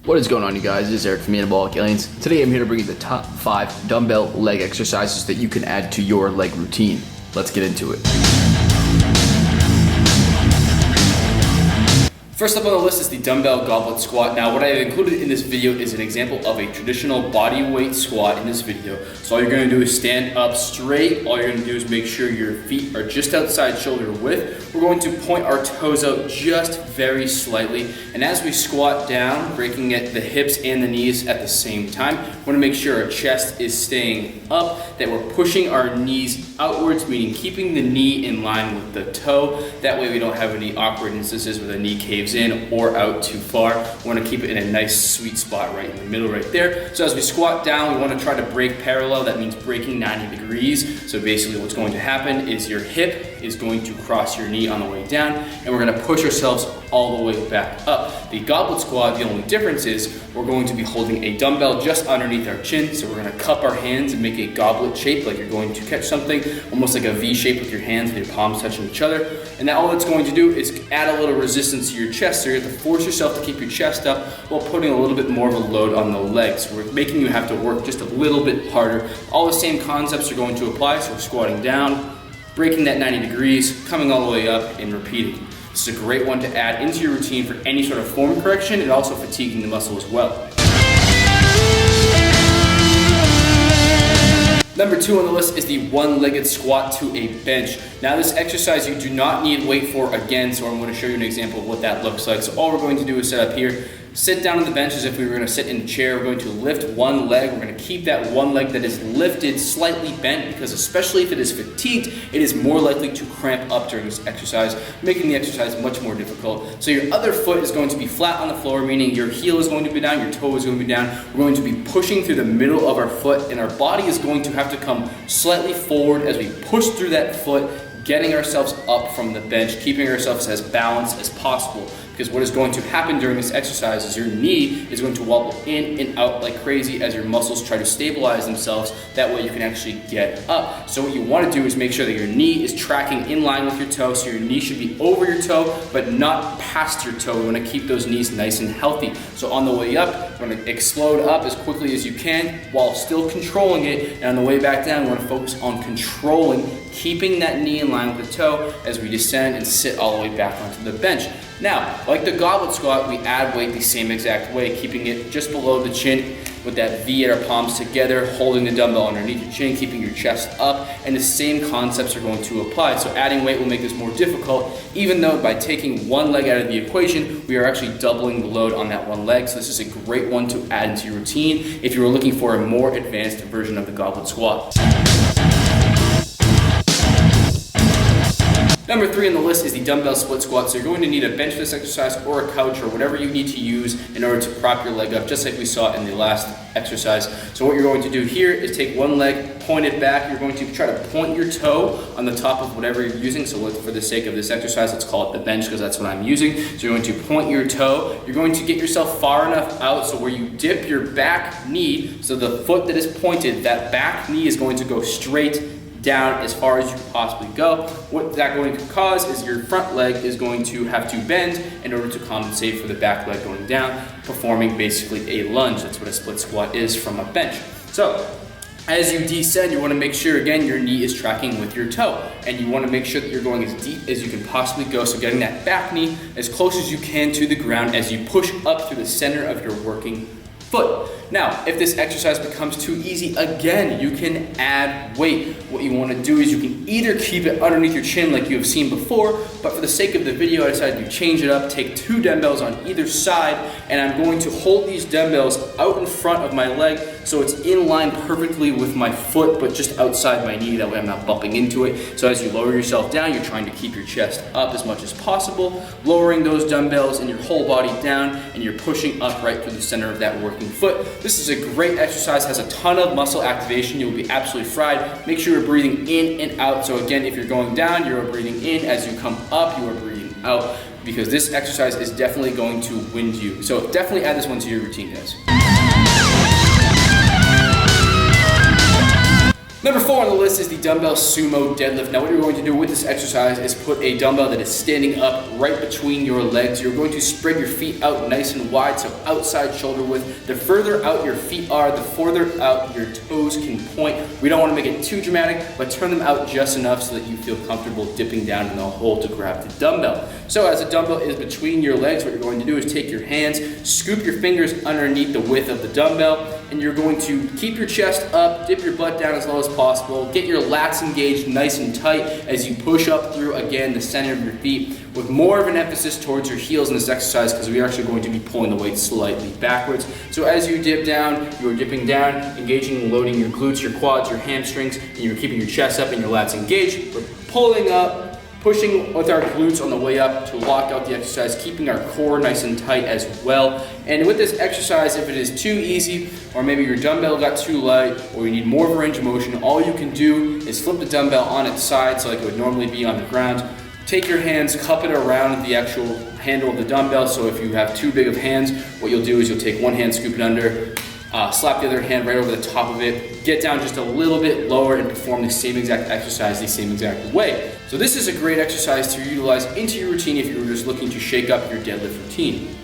What is going on, you guys? This is Eric from Anabolic Aliens. Today I'm here to bring you the top 5 dumbbell leg exercises that you can add to your leg routine. Let's get into it. First up on the list is the dumbbell goblet squat. Now what I have included in this video is an example of a traditional body weight squat in this video. So all you're going to do is stand up straight. All you're going to do is make sure your feet are just outside shoulder width. We're going to point our toes out just very slightly. And as we squat down, breaking at the hips and the knees at the same time, we want to make sure our chest is staying up, that we're pushing our knees outwards, meaning keeping the knee in line with the toe. That way we don't have any awkward instances where the knee caves in or out too far. We want to keep it in a nice sweet spot right in the middle right there. So as we squat down, we want to try to break parallel. That means breaking 90 degrees. So basically what's going to happen is your hip is going to cross your knee on the way down, and we're going to push ourselves all the way back up. The goblet squat, the only difference is we're going to be holding a dumbbell just underneath our chin. So we're going to cup our hands and make a goblet shape, like you're going to catch something, almost like a V shape with your hands and your palms touching each other. And now all it's going to do is add a little resistance to your chest. So you have to force yourself to keep your chest up while putting a little bit more of a load on the legs. So we're making you have to work just a little bit harder. All the same concepts are going to apply. So we're squatting down, breaking that 90 degrees, coming all the way up and repeating. This is a great one to add into your routine for any sort of form correction and also fatiguing the muscle as well. Number 2 on the list is the one-legged squat to a bench. Now this exercise you do not need weight for again, so I'm going to show you an example of what that looks like. So all we're going to do is set up here, sit down on the bench as if we were going to sit in a chair. We're going to lift one leg. We're going to keep that one leg that is lifted slightly bent, because especially if it is fatigued, it is more likely to cramp up during this exercise, making the exercise much more difficult. So your other foot is going to be flat on the floor, meaning your heel is going to be down, your toe is going to be down. We're going to be pushing through the middle of our foot, and our body is going to have to come slightly forward as we push through that foot, getting ourselves up from the bench, keeping ourselves as balanced as possible. Because what is going to happen during this exercise is your knee is going to wobble in and out like crazy as your muscles try to stabilize themselves. That way you can actually get up. So what you want to do is make sure that your knee is tracking in line with your toe. So your knee should be over your toe, but not past your toe. We want to keep those knees nice and healthy. So on the way up, we're going to explode up as quickly as you can while still controlling it. And on the way back down, we want to focus on controlling, keeping that knee in line with the toe as we descend and sit all the way back onto the bench. Now, like the goblet squat, we add weight the same exact way, keeping it just below the chin with that V at our palms together, holding the dumbbell underneath your chin, keeping your chest up, and the same concepts are going to apply. So adding weight will make this more difficult, even though by taking one leg out of the equation, we are actually doubling the load on that one leg. So this is a great one to add into your routine if you were looking for a more advanced version of the goblet squat. Number 3 on the list is the dumbbell split squat. So you're going to need a bench for this exercise or a couch or whatever you need to use in order to prop your leg up, just like we saw in the last exercise. So what you're going to do here is take one leg, point it back. You're going to try to point your toe on the top of whatever you're using. So for the sake of this exercise, let's call it the bench because that's what I'm using. So you're going to point your toe. You're going to get yourself far enough out so where you dip your back knee, so the foot that is pointed, that back knee is going to go straight down as far as you can possibly go. What that's going to cause is your front leg is going to have to bend in order to compensate for the back leg going down, performing basically a lunge. That's what a split squat is from a bench. So as you descend, you want to make sure, again, your knee is tracking with your toe, and you want to make sure that you're going as deep as you can possibly go. So getting that back knee as close as you can to the ground as you push up through the center of your working foot. Now, if this exercise becomes too easy, again, you can add weight. What you want to do is you can either keep it underneath your chin like you have seen before, but for the sake of the video, I decided to change it up, take 2 dumbbells on either side, and I'm going to hold these dumbbells out in front of my leg so it's in line perfectly with my foot, but just outside my knee. That way I'm not bumping into it. So as you lower yourself down, you're trying to keep your chest up as much as possible, lowering those dumbbells and your whole body down, and you're pushing up right through the center of that working foot. This is a great exercise, has a ton of muscle activation. You'll be absolutely fried. Make sure you're breathing in and out. So again, if you're going down, you're breathing in. As you come up, you are breathing out, because this exercise is definitely going to wind you. So definitely add this one to your routine, guys. Number 4 on the list is the dumbbell sumo deadlift. Now what you're going to do with this exercise is put a dumbbell that is standing up right between your legs. You're going to spread your feet out nice and wide, so outside shoulder width. The further out your feet are, the further out your toes can point. We don't want to make it too dramatic, but turn them out just enough so that you feel comfortable dipping down in the hole to grab the dumbbell. So as the dumbbell is between your legs, what you're going to do is take your hands, scoop your fingers underneath the width of the dumbbell, and you're going to keep your chest up, dip your butt down as low as possible, get your lats engaged nice and tight as you push up through, again, the center of your feet, with more of an emphasis towards your heels in this exercise because we're actually going to be pulling the weight slightly backwards. So as you dip down, you're dipping down, engaging and loading your glutes, your quads, your hamstrings, and you're keeping your chest up and your lats engaged. We're pulling up, pushing with our glutes on the way up to lock out the exercise, keeping our core nice and tight as well. And with this exercise, if it is too easy, or maybe your dumbbell got too light, or you need more of a range of motion, all you can do is flip the dumbbell on its side, so like it would normally be on the ground. Take your hands, cup it around the actual handle of the dumbbell, so if you have too big of hands, what you'll do is you'll take one hand, scoop it under, slap the other hand right over the top of it, get down just a little bit lower and perform the same exact exercise the same exact way. So this is a great exercise to utilize into your routine if you were just looking to shake up your deadlift routine.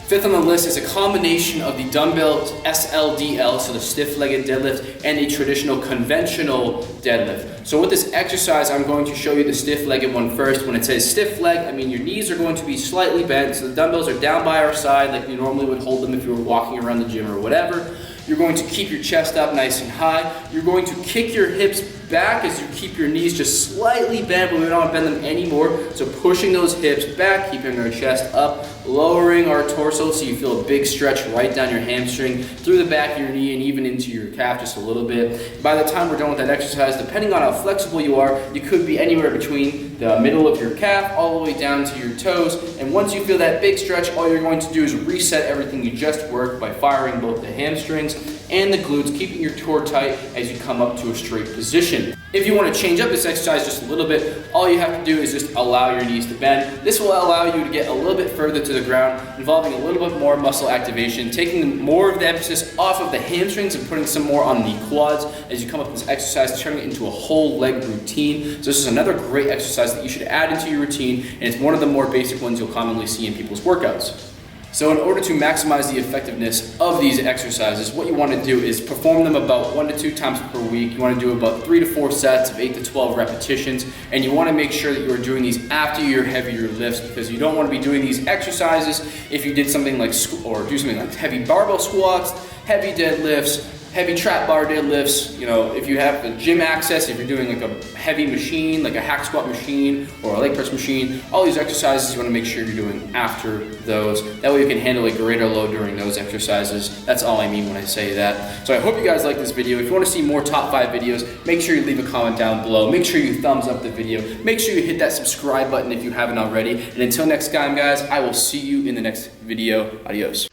Fifth on the list is a combination of the dumbbell SLDL, so the stiff-legged deadlift, and a traditional conventional deadlift. So with this exercise, I'm going to show you the stiff-legged one first. When it says stiff leg, I mean your knees are going to be slightly bent, so the dumbbells are down by our side like you normally would hold them if you were walking around the gym or whatever. You're going to keep your chest up nice and high. You're going to kick your hips back as you keep your knees just slightly bent, but we don't want to bend them anymore. So pushing those hips back, keeping our chest up, lowering our torso so you feel a big stretch right down your hamstring, through the back of your knee and even into your calf just a little bit. By the time we're done with that exercise, depending on how flexible you are, you could be anywhere between the middle of your calf all the way down to your toes. And once you feel that big stretch, all you're going to do is reset everything you just worked by firing both the hamstrings and the glutes, keeping your core tight as you come up to a straight position. If you want to change up this exercise just a little bit, all you have to do is just allow your knees to bend. This will allow you to get a little bit further to the ground, involving a little bit more muscle activation, taking more of the emphasis off of the hamstrings and putting some more on the quads as you come up with this exercise, turning it into a whole leg routine. So this is another great exercise that you should add into your routine, and it's one of the more basic ones you'll commonly see in people's workouts. So in order to maximize the effectiveness of these exercises, what you want to do is perform them about 1 to 2 times per week. You want to do about 3 to 4 sets of 8 to 12 repetitions, and you want to make sure that you are doing these after your heavier lifts, because you don't want to be doing these exercises if you did something like heavy barbell squats, heavy deadlifts, heavy trap bar deadlifts. You know, if you have the gym access, if you're doing like a heavy machine, like a hack squat machine or a leg press machine, all these exercises you want to make sure you're doing after those. That way you can handle a greater load during those exercises. That's all I mean when I say that. So I hope you guys like this video. If you want to see more top 5 videos, make sure you leave a comment down below. Make sure you thumbs up the video. Make sure you hit that subscribe button if you haven't already. And until next time, guys, I will see you in the next video. Adios.